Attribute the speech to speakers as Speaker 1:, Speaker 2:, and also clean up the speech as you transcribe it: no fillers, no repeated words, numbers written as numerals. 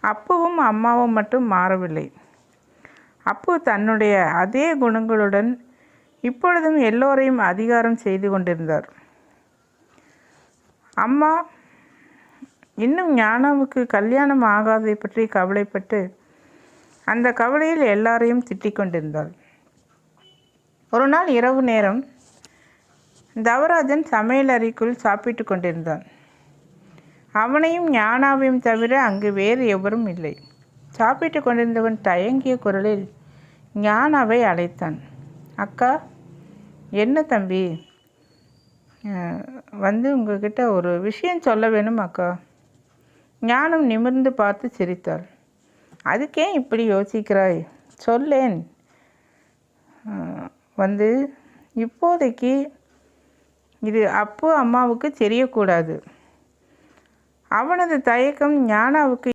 Speaker 1: அப்புவும் அம்மாவும் மட்டும் மாறவில்லை. அப்பு தன்னுடைய அதே குணங்களுடன் இப்பொழுதும் எல்லோரையும் அதிகாரம் செய்து கொண்டிருந்தார். அம்மா இன்னும் ஞானாவுக்கு கல்யாணம் ஆகாததை பற்றி கவலைப்பட்டு அந்த கவலையில் எல்லாரையும் திட்டிக் கொண்டிருந்தாள். ஒரு நாள் இரவு நேரம் தவராஜன் சமையல் அறைக்குள் சாப்பிட்டு கொண்டிருந்தான். அவனையும் ஞானாவையும் தவிர அங்கு வேறு எவரும் இல்லை. சாப்பிட்டு கொண்டிருந்தவன் தயங்கிய குரலில் ஞானாவை அழைத்தான். அக்கா. என்ன தம்பி? உங்ககிட்ட ஒரு விஷயம் சொல்ல வேணும் அக்கா. ஞானம் நிமிர்ந்து பார்த்து சிரித்தாள். அதுக்கே இப்படி யோசிக்கிறாய்? சொல்லேன். இப்போதைக்கு இது அப்பு அம்மாவுக்கு தெரியக்கூடாது. அவனது தயக்கம் ஞானாவுக்கு